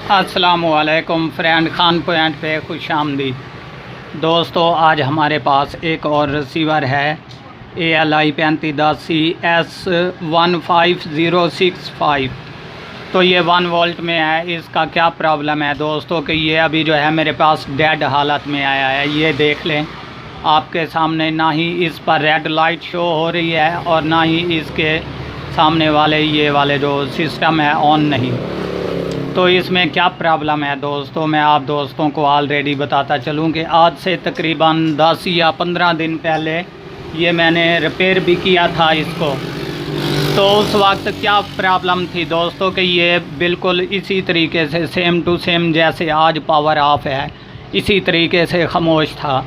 अस्सलामुअलैकुम friend, Khan point पे खुश आमदीद। दोस्तों, आज हमारे पास एक और रिसीवर है ALI 3510CS15065। तो ये 1 वोल्ट में है। इसका क्या प्रॉब्लम है दोस्तों कि ये अभी जो है मेरे पास डेड हालत में आया है। ये देख लें आपके सामने, ना ही इस पर रेड लाइट शो हो रही है और ना ही इसके सामने वाले ये वाले जो सिस्टम है ऑन नहीं। तो इसमें क्या प्रॉब्लम है दोस्तों, मैं आप दोस्तों को ऑलरेडी बताता चलूँ कि आज से तकरीबन 10 या 15 दिन पहले ये मैंने रिपेयर भी किया था इसको। तो उस वक्त क्या प्रॉब्लम थी दोस्तों कि ये बिल्कुल इसी तरीके से सेम टू सेम जैसे आज पावर ऑफ है इसी तरीके से खामोश था।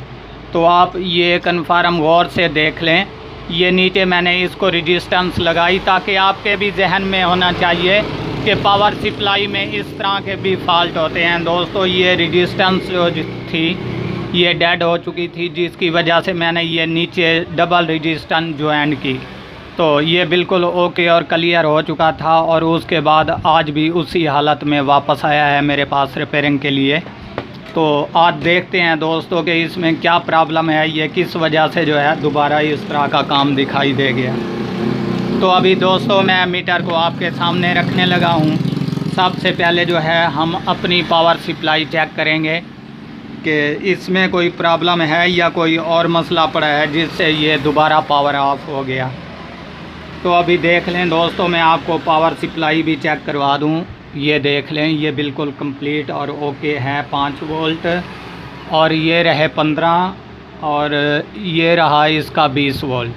तो आप ये कन्फर्म गौर से देख लें। ये नीचे मैंने इसको रेजिस्टेंस लगाई ताकि आपके भी जहन में होना चाहिए कि पावर सप्लाई में इस तरह के भी फॉल्ट होते हैं दोस्तों। ये रेजिस्टेंस जो थी ये डेड हो चुकी थी, जिसकी वजह से मैंने ये नीचे डबल रेजिस्टेंस ज्वाइन की। तो ये बिल्कुल ओके और क्लियर हो चुका था और उसके बाद आज भी उसी हालत में वापस आया है मेरे पास रिपेयरिंग के लिए। तो आज देखते हैं दोस्तों कि इसमें क्या प्रॉब्लम है, ये किस वजह से जो है दोबारा इस तरह का काम दिखाई दे गया। तो अभी दोस्तों मैं मीटर को आपके सामने रखने लगा हूँ। सबसे पहले जो है हम अपनी पावर सप्लाई चेक करेंगे कि इसमें कोई प्रॉब्लम है या कोई और मसला पड़ा है जिससे ये दोबारा पावर ऑफ हो गया। तो अभी देख लें दोस्तों, मैं आपको पावर सप्लाई भी चेक करवा दूँ। ये देख लें, ये बिल्कुल कंप्लीट और ओके है 5 वोल्ट और ये रहे 15 और ये रहा इसका 20 वोल्ट।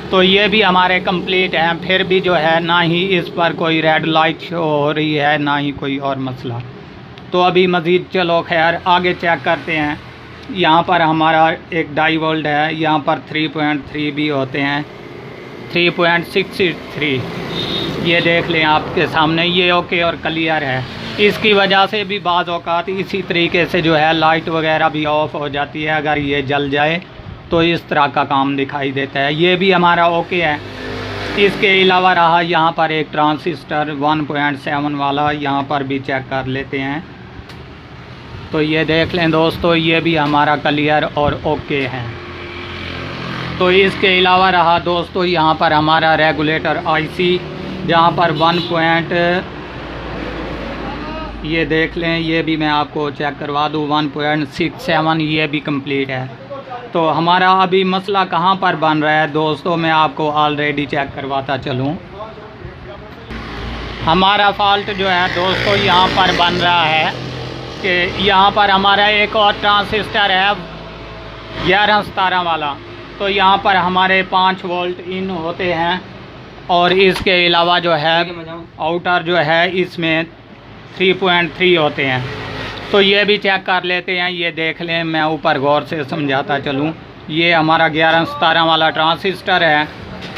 तो ये भी हमारे कंप्लीट हैं। फिर भी जो है ना ही इस पर कोई रेड लाइट शो हो रही है ना ही कोई और मसला। तो अभी मज़ीद चलो खैर आगे चेक करते हैं। यहाँ पर हमारा एक 2.5 वोल्ट है, यहाँ पर 3.3 भी होते हैं, 3.63। ये देख लें आपके सामने, ये ओके और क्लियर है। इसकी वजह से भी बाज़ औक़ात इसी तरीके से जो है लाइट वगैरह भी ऑफ हो जाती है। अगर ये जल जाए तो इस तरह का काम दिखाई देता है। ये भी हमारा ओके है। इसके अलावा रहा यहाँ पर एक ट्रांजिस्टर 1.7 वाला, यहाँ पर भी चेक कर लेते हैं। तो ये देख लें दोस्तों, ये भी हमारा क्लियर और ओके है। तो इसके अलावा रहा दोस्तों यहाँ पर हमारा रेगुलेटर IC, जहाँ पर 1. ये देख लें, ये भी मैं आपको चेक करवा दूँ 1.67, ये भी कंप्लीट है। तो हमारा अभी मसला कहाँ पर बन रहा है दोस्तों, मैं आपको ऑलरेडी चेक करवाता चलूँ। हमारा फॉल्ट जो है दोस्तों यहाँ पर बन रहा है कि यहाँ पर हमारा एक और ट्रांजिस्टर है 11-17 वाला। तो यहाँ पर हमारे 5 वोल्ट इन होते हैं और इसके अलावा जो है आउटर जो है इसमें 3.3 होते हैं। तो ये भी चेक कर लेते हैं। ये देख लें, मैं ऊपर गौर से समझाता चलूँ। ये हमारा 11-17 वाला ट्रांजिस्टर है।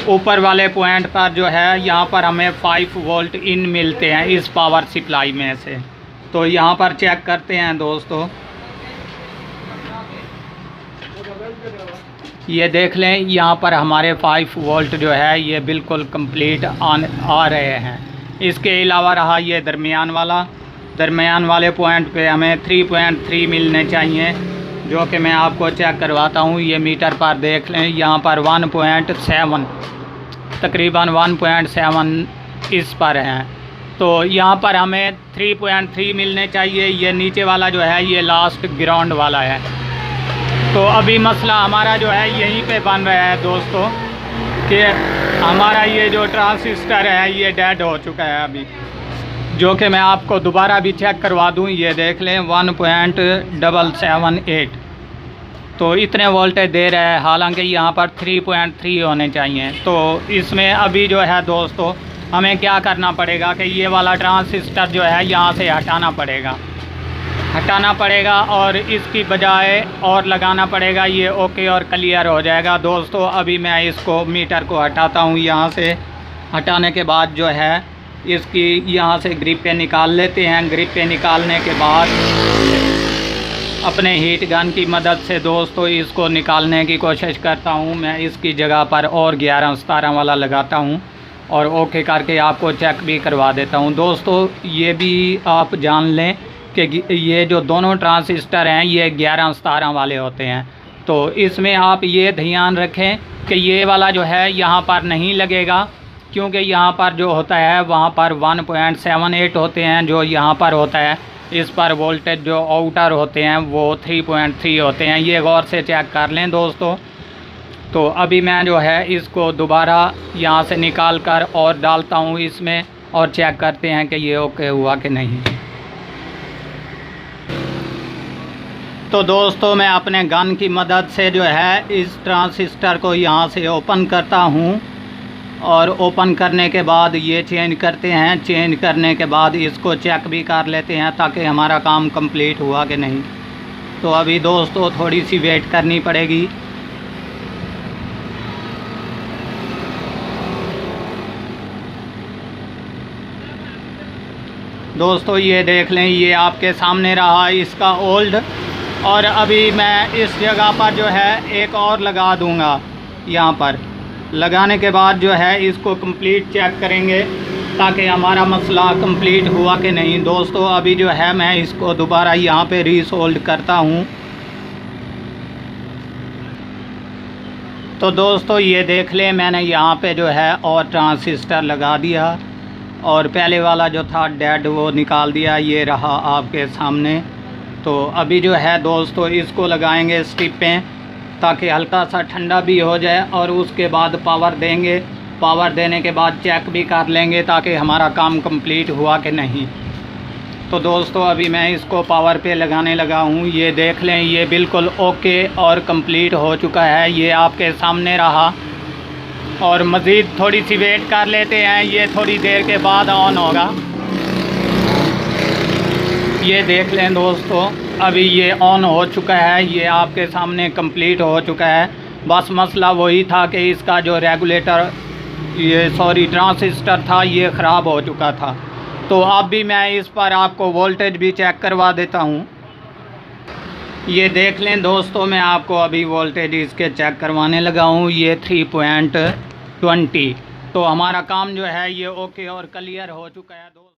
ऊपर वाले पॉइंट पर जो है यहाँ पर हमें 5 वोल्ट इन मिलते हैं इस पावर सप्लाई में से। तो यहाँ पर चेक करते हैं दोस्तों। ये देख लें, यहाँ पर हमारे 5 वोल्ट जो है ये बिल्कुल कंप्लीट आ रहे हैं। इसके अलावा रहा ये दरमियान वाले पॉइंट पे हमें 3.3 मिलने चाहिए, जो कि मैं आपको चेक करवाता हूँ। ये मीटर पर देख लें, यहाँ पर 1.7 तकरीबन 1.7 इस पर हैं। तो यहाँ पर हमें 3.3 मिलने चाहिए। ये नीचे वाला जो है ये लास्ट ग्राउंड वाला है। तो अभी मसला हमारा जो है यहीं पे बन रहा है दोस्तों कि हमारा ये जो ट्रांजिस्टर है ये डेड हो चुका है अभी, जो कि मैं आपको दोबारा भी चेक करवा दूं। ये देख लें 1.778। तो इतने वोल्टेज दे रहा है, हालांकि यहाँ पर 3.3 होने चाहिए। तो इसमें अभी जो है दोस्तों हमें क्या करना पड़ेगा कि ये वाला ट्रांजिस्टर जो है यहाँ से हटाना पड़ेगा और इसकी बजाय और लगाना पड़ेगा। ये ओके और क्लियर हो जाएगा दोस्तों। अभी मैं इसको मीटर को हटाता हूँ। यहाँ से हटाने के बाद जो है इसकी यहाँ से ग्रिपें निकाल लेते हैं। ग्रिपें निकालने के बाद अपने हीट गन की मदद से दोस्तों इसको निकालने की कोशिश करता हूँ। मैं इसकी जगह पर और 11-17 वाला लगाता हूँ और ओके करके आपको चेक भी करवा देता हूँ। दोस्तों ये भी आप जान लें कि ये जो दोनों ट्रांजिस्टर हैं ये 11-17 वाले होते हैं। तो इसमें आप ये ध्यान रखें कि ये वाला जो है यहाँ पर नहीं लगेगा, क्योंकि यहाँ पर जो होता है वहाँ पर 1.78 होते हैं, जो यहाँ पर होता है इस पर वोल्टेज जो आउटर होते हैं वो 3.3 होते हैं। ये गौर से चेक कर लें दोस्तों। तो अभी मैं जो है इसको दोबारा यहाँ से निकाल कर और डालता हूँ इसमें, और चेक करते हैं कि ये ओके हुआ कि नहीं। तो दोस्तों मैं अपने गन की मदद से जो है इस ट्रांजिस्टर को यहाँ से ओपन करता हूँ, और ओपन करने के बाद ये चेंज करते हैं। चेंज करने के बाद इसको चेक भी कर लेते हैं ताकि हमारा काम कंप्लीट हुआ कि नहीं। तो अभी दोस्तों थोड़ी सी वेट करनी पड़ेगी। दोस्तों ये देख लें, ये आपके सामने रहा इसका ओल्ड, और अभी मैं इस जगह पर जो है एक और लगा दूंगा। यहाँ पर लगाने के बाद जो है इसको कंप्लीट चेक करेंगे ताकि हमारा मसला कंप्लीट हुआ कि नहीं। दोस्तों अभी जो है मैं इसको दोबारा यहाँ पे रीसोल्ड करता हूँ। तो दोस्तों ये देख लें, मैंने यहाँ पे जो है और ट्रांजिस्टर लगा दिया, और पहले वाला जो था डेड वो निकाल दिया। ये रहा आपके सामने। तो अभी जो है दोस्तों इसको लगाएंगे स्ट्रिप पे, ताकि हल्का सा ठंडा भी हो जाए, और उसके बाद पावर देंगे। पावर देने के बाद चेक भी कर लेंगे ताकि हमारा काम कंप्लीट हुआ कि नहीं। तो दोस्तों अभी मैं इसको पावर पे लगाने लगा हूँ। ये देख लें, ये बिल्कुल ओके और कंप्लीट हो चुका है। ये आपके सामने रहा, और मज़ीद थोड़ी सी वेट कर लेते हैं। ये थोड़ी देर के बाद ऑन होगा। ये देख लें दोस्तों, अभी ये ऑन हो चुका है। ये आपके सामने कंप्लीट हो चुका है। बस मसला वही था कि इसका जो रेगुलेटर ट्रांजिस्टर था ये ख़राब हो चुका था। तो अब भी मैं इस पर आपको वोल्टेज भी चेक करवा देता हूँ। ये देख लें दोस्तों, मैं आपको अभी वोल्टेज इसके चेक करवाने लगा हूँ। ये 3.20। तो हमारा काम जो है ये ओके और क्लियर हो चुका है दोस्तों।